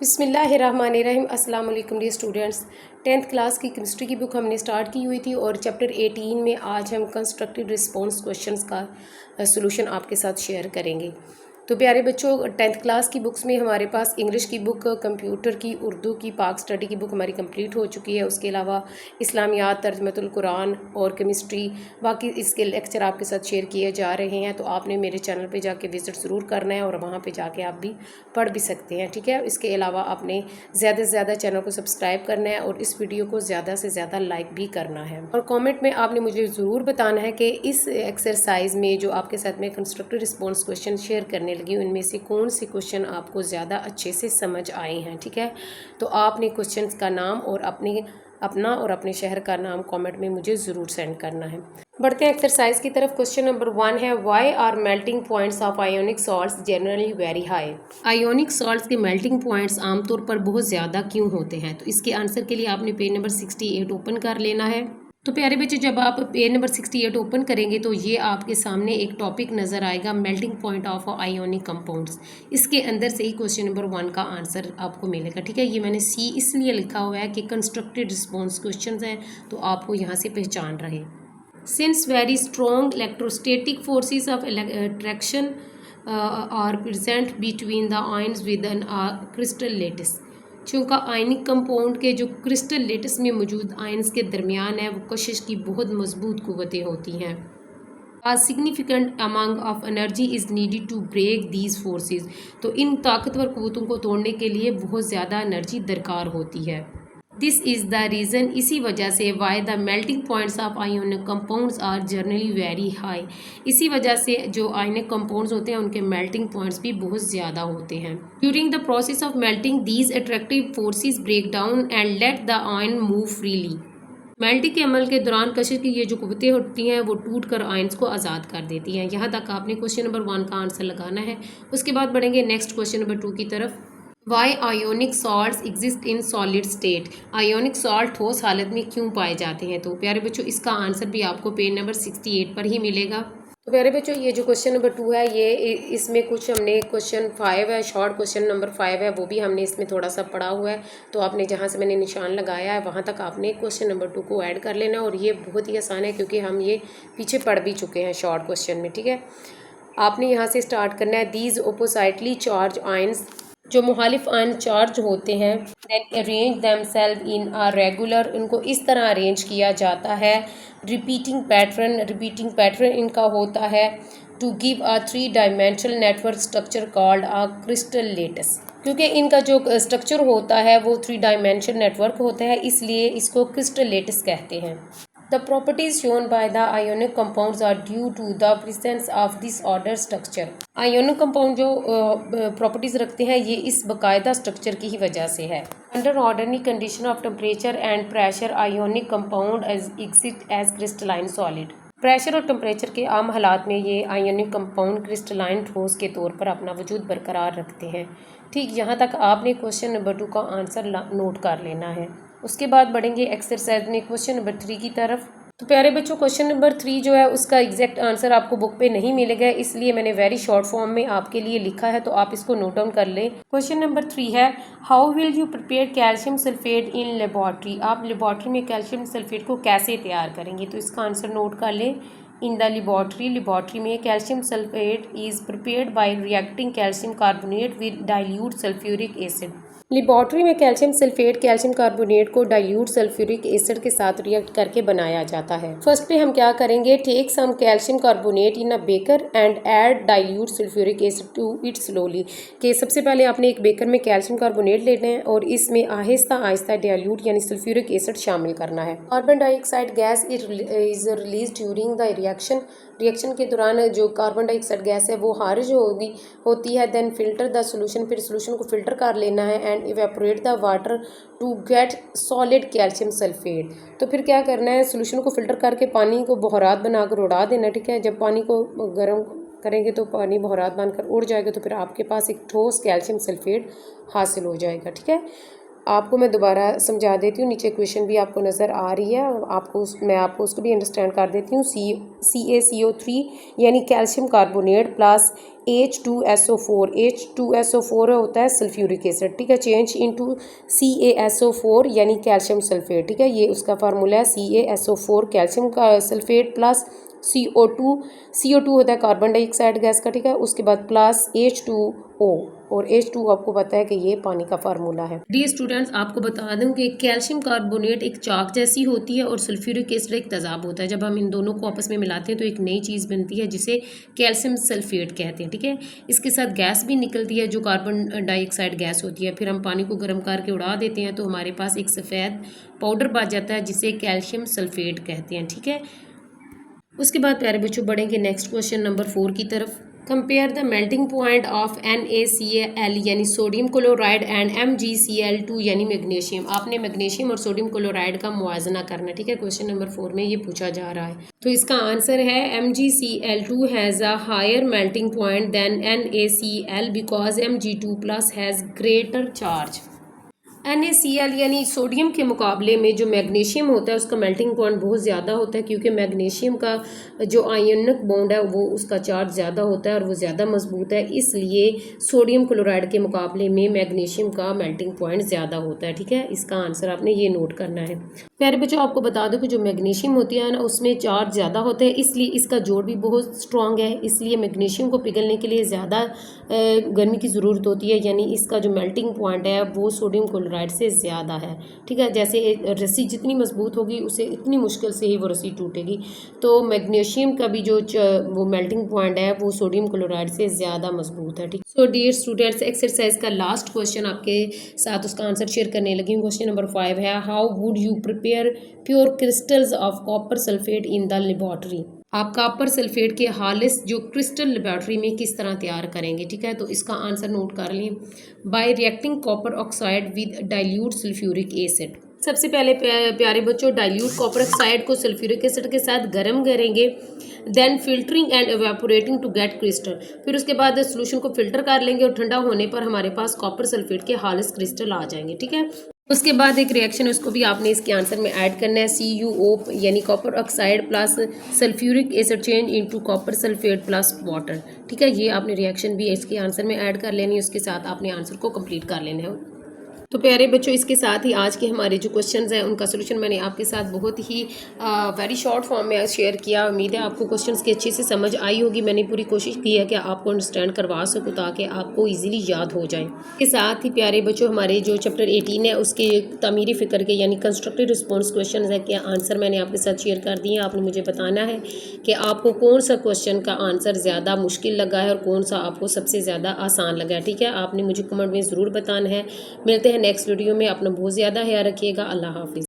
बिस्मिल्लाहिर्रहमानिर्रहीम। अस्सलाम वालेकुम डियर स्टूडेंट्स। 10th क्लास की केमिस्ट्री की बुक हमने स्टार्ट की हुई थी और चैप्टर 18 में आज हम कंस्ट्रक्टिव रिस्पॉन्स क्वेश्चंस का सॉल्यूशन आपके साथ शेयर करेंगे। तो प्यारे बच्चों, 10th क्लास की बुक्स में हमारे पास इंग्लिश की बुक, कंप्यूटर की, उर्दू की, पाक स्टडी की बुक हमारी कंप्लीट हो चुकी है। उसके अलावा इस्लामियात, तर्जमतुल कुरान और केमिस्ट्री, बाकी इसके लेक्चर आपके साथ शेयर किए जा रहे हैं। तो आपने मेरे चैनल पे जाके विज़िट ज़रूर करना है और वहाँ पे जाके आप भी पढ़ भी सकते हैं, ठीक है। इसके अलावा आपने ज़्यादा से ज़्यादा चैनल को सब्सक्राइब करना है और इस वीडियो को ज़्यादा से ज़्यादा लाइक भी करना है। और कमेंट में आपने मुझे ज़रूर बताना है कि इस एक्सरसाइज में जो आपके साथ में कंस्ट्रक्टिव रिस्पॉन्स क्वेश्चन शेयर करने लगी हूँ, इनमें से कौन से क्वेश्चन आपको ज़्यादा अच्छे से समझ आए हैं, ठीक है। तो आपने क्वेश्चन का नाम और अपना और अपने शहर का नाम कमेंट में मुझे ज़रूर सेंड करना है। बढ़ते हैं एक्सरसाइज की तरफ। क्वेश्चन नंबर 1 है, why are melting points of ionic salts generally very high. Ionic salts के मेल्टिंग पॉइंट्स आमतौर पर बहुत ज़्यादा क्यों होते हैं। तो इसके आंसर के लिए आपने पेज नंबर 68 ओपन कर लेना है। तो प्यारे बच्चे, जब आप पेज नंबर 68 ओपन करेंगे तो ये आपके सामने एक टॉपिक नज़र आएगा, melting point of ionic compounds. इसके अंदर से ही क्वेश्चन नंबर 1 का आंसर आपको मिलेगा, ठीक है। ये मैंने सी इसलिए लिखा हुआ है कि कंस्ट्रक्टिव रिस्पॉन्स क्वेश्चन हैं, तो आपको यहाँ से पहचान रहे। Since very strong electrostatic forces of attraction are present between the ions within a crystal lattice, चूँकि आयनिक कंपाउंड के जो क्रिस्टल लेटिस में मौजूद आयन्स के दरमियान है वो कशिश की बहुत मजबूत कुव्वतें होती हैं। A significant amount of energy is needed to break these forces, तो इन ताकतवर कुव्वतों को तोड़ने के लिए बहुत ज़्यादा एनर्जी दरकार होती है। दिस इज़ द रीज़न, इसी वजह से why the melting points of ionic compounds are generally very high, इसी वजह से जो आयोनिक कंपाउंड्स होते हैं उनके मेल्टिंग पॉइंट्स भी बहुत ज़्यादा होते हैं। During the process of melting these attractive forces break down and let the ion move freely. Melting के अमल के दौरान कशिश की ये जो कुव्वतें होती हैं वो टूट कर आयन्स को आज़ाद कर देती हैं। यहाँ तक आपने क्वेश्चन नंबर 1 का आंसर लगाना है। उसके बाद बढ़ेंगे नेक्स्ट क्वेश्चन नंबर 2 की तरफ। Why ionic salts exist in solid state, ionic salt ठोस हालत में क्यों पाए जाते हैं। तो प्यारे बच्चों, इसका आंसर भी आपको पेज नंबर 68 पर ही मिलेगा। तो प्यारे बच्चों, ये जो क्वेश्चन नंबर 2 है, ये इसमें कुछ हमने क्वेश्चन 5 है, शॉर्ट क्वेश्चन नंबर 5 है, वो भी हमने इसमें थोड़ा सा पढ़ा हुआ है। तो आपने जहाँ से मैंने निशान लगाया है वहाँ तक आपने क्वेश्चन नंबर 2 को ऐड कर लेना। और ये बहुत ही आसान है क्योंकि हम ये पीछे पढ़ भी चुके हैं शॉर्ट क्वेश्चन में, ठीक है। आपने यहाँ से स्टार्ट करना है। दीज ओपोसाइटली चार्ज आयन्स, जो मुखालिफ आयन चार्ज होते हैं, then arrange themselves in a regular, इनको इस तरह अरेंज किया जाता है। रिपीटिंग पैटर्न इनका होता है to give a 3 dimensional network structure called a crystal lattice, क्योंकि इनका जो स्ट्रक्चर होता है वो 3 डायमेंशनल नेटवर्क होता है, इसलिए इसको क्रिस्टल लेटिस कहते हैं। The properties shown by the ionic compounds are due to the presence of this order structure. Ionic compound जो प्रॉपर्टीज रखते हैं ये इस बाकायदा स्ट्रक्चर की ही वजह से है। Under ordinary condition of temperature and pressure ionic compound exist as crystalline solid, pressure और टेम्परेचर के आम हालात में ये आयोनिक कंपाउंड क्रिस्टलाइन ठोस के तौर पर अपना वजूद बरकरार रखते हैं। ठीक यहाँ तक आपने क्वेश्चन नंबर 2 का आंसर नोट कर लेना है। उसके बाद बढ़ेंगे एक्सरसाइज में क्वेश्चन नंबर 3 की तरफ। तो प्यारे बच्चों, क्वेश्चन नंबर 3 जो है उसका एग्जैक्ट आंसर आपको बुक पे नहीं मिलेगा, इसलिए मैंने वेरी शॉर्ट फॉर्म में आपके लिए लिखा है, तो आप इसको नोट डाउन कर लें। क्वेश्चन नंबर 3 है, how will you prepare calcium sulphate in laboratory, आप लेबॉर्ट्री में कैल्शियम सल्फेट को कैसे तैयार करेंगे। तो इसका आंसर नोट कर लें। इन द लेबॉर्ट्री में calcium sulphate is prepared by reacting calcium carbonate with dilute sulphuric acid. Laboratory में कैल्शियम सल्फेट कैल्शियम कार्बोनेट को डाइल्यूट सल्फ्यूरिक एसिड के साथ रिएक्ट करके बनाया जाता है। फर्स्ट पे हम क्या करेंगे, take some calcium carbonate in a beaker and add dilute sulphuric acid to it slowly, कि सबसे पहले आपने एक बेकर में कैल्शियम कार्बोनेट लेना है और इसमें आहिस्ता आहिस्ता डाइल्यूट यानी सल्फ्यूरिक एसिड शामिल करना है। Carbon dioxide gas is release during the reaction के दौरान जो कार्बन डाइऑक्साइड गैस है वो खारिज होती है। देन फिल्टर द सोल्यूशन, फिर सोल्यूशन को फिल्टर कर लेना है and evaporate the water to get solid calcium sulphate. तो फिर क्या करना है, सोल्यूशन को फिल्टर करके पानी को बहरात बनाकर उड़ा देना, ठीक है। जब पानी को गर्म करेंगे तो पानी बहरात बनकर उड़ जाएगा, तो फिर आपके पास एक ठोस कैल्शियम सल्फेट हासिल हो जाएगा, ठीक है। आपको मैं दोबारा समझा देती हूँ, नीचे इक्वेशन भी आपको नज़र आ रही है, मैं आपको उसको भी अंडरस्टैंड कर देती हूँ। CaCO3 यानी calcium carbonate plus H2SO4, H2SO4 होता है सल्फ्यूरिक एसिड, ठीक है, चेंज इनटू CaSO4 यानी कैल्शियम सल्फेट, ठीक है, ये उसका फार्मूला है CaSO4 कैल्शियम का सल्फेट प्लस CO2 होता है कार्बन डाइऑक्साइड गैस का, ठीक है, उसके बाद प्लस H2O, और H2 आपको पता है कि ये पानी का फार्मूला है। डियर स्टूडेंट्स, आपको बता दूं कि कैल्शियम कार्बोनेट एक चाक जैसी होती है और सल्फ्यूरिक एसिड एक तेजाब होता है। जब हम इन दोनों को आपस में मिलाते हैं तो एक नई चीज़ बनती है जिसे कैल्शियम सल्फेट कहते हैं, ठीक है। इसके साथ गैस भी निकलती है जो कार्बन डाइऑक्साइड गैस होती है। फिर हम पानी को गर्म करके उड़ा देते हैं तो हमारे पास एक सफ़ेद पाउडर बच जाता है जिसे कैल्शियम सल्फेट कहते हैं, ठीक है। उसके बाद प्यारे बच्चों बढ़ेंगे नेक्स्ट क्वेश्चन नंबर 4 की तरफ। Compare the melting point of NaCl यानी सोडियम क्लोराइड एंड MgCl2 यानी मैग्नीशियम। आपने मैग्नीशियम और सोडियम क्लोराइड का मुआवजा करना है, ठीक है, क्वेश्चन नंबर 4 में ये पूछा जा रहा है। तो इसका आंसर है MgCl2 has a higher melting point than NaCl because Mg2+ has greater charge. NaCl यानी सोडियम के मुकाबले में जो मैग्नीशियम होता है उसका मेल्टिंग पॉइंट बहुत ज़्यादा होता है, क्योंकि मैग्नीशियम का जो आयनिक बॉन्ड है वो उसका चार्ज ज़्यादा होता है और वो ज़्यादा मजबूत है, इसलिए सोडियम क्लोराइड के मुकाबले में मैग्नीशियम का मेल्टिंग पॉइंट ज़्यादा होता है, ठीक है। इसका आंसर आपने ये नोट करना है। प्यारे बच्चों, आपको बता दो कि जो मैग्नीशियम होती है ना उसमें चार्ज ज़्यादा होते हैं, इसलिए इसका जोड़ भी बहुत स्ट्रॉन्ग है, इसलिए मैग्नीशियम को पिघलने के लिए ज़्यादा गर्मी की ज़रूरत होती है, यानी इसका जो मेल्टिंग पॉइंट है वो सोडियम क्लोराइड से ज़्यादा है, ठीक है। जैसे रस्सी जितनी मजबूत होगी उसे इतनी मुश्किल से ही वो रस्सी टूटेगी, तो मैग्नीशियम का भी जो वो मेल्टिंग पॉइंट है वो सोडियम क्लोराइड से ज़्यादा मजबूत है, ठीक। सो डियर स्टूडेंट्स, एक्सरसाइज का लास्ट क्वेश्चन आपके साथ उसका आंसर शेयर करने लगी हूँ। क्वेश्चन नंबर 5 है, how would you prepare pure crystals of copper sulphate in the laboratory. आप कॉपर सल्फेट के हालिस जो क्रिस्टल लेबोरेटरी में किस तरह तैयार करेंगे, ठीक है। तो इसका आंसर नोट कर लें, by reacting copper oxide with dilute sulphuric acid. सबसे पहले प्यारे बच्चों डाइल्यूट कॉपर ऑक्साइड को सल्फ्यूरिक एसिड के साथ गर्म करेंगे, then filtering and evaporating to get crystal. फिर उसके बाद सोल्यूशन को फिल्टर कर लेंगे और ठंडा होने पर हमारे पास कॉपर सल्फेट के हालिस क्रिस्टल आ जाएंगे, ठीक है। उसके बाद एक रिएक्शन है उसको भी आपने इसके आंसर में ऐड करना है, CuO यानी copper oxide plus sulphuric acid change into copper sulphate plus water, ठीक है। ये आपने रिएक्शन भी इसके आंसर में ऐड कर लेनी है, उसके साथ आपने आंसर को कंप्लीट कर लेना है। तो प्यारे बच्चों, इसके साथ ही आज के हमारे जो क्वेश्चंस हैं उनका सोल्यूशन मैंने आपके साथ बहुत ही वेरी शॉर्ट फॉर्म में शेयर किया। उम्मीद है आपको क्वेश्चंस की अच्छे से समझ आई होगी। मैंने पूरी कोशिश की है कि आपको अंडरस्टैंड करवा सकूँ ताकि आपको इजीली याद हो जाए। इसके साथ ही प्यारे बच्चों, हमारे जो चैप्टर 18 है उसके तामीरी फ़िक्र के यानी कंस्ट्रक्टिव रिस्पॉन्स क्वेश्चन है के आंसर मैंने आपके साथ शेयर कर दिए। आपने मुझे बताना है कि आपको कौन सा क्वेश्चन का आंसर ज़्यादा मुश्किल लगा है और कौन सा आपको सबसे ज़्यादा आसान लगा है, ठीक है। आपने मुझे कमेंट में ज़रूर बताना है। मिलते हैं नेक्स्ट वीडियो में। अपना बहुत ज़्यादा ख्याल रखिएगा। अल्लाह हाफिज़।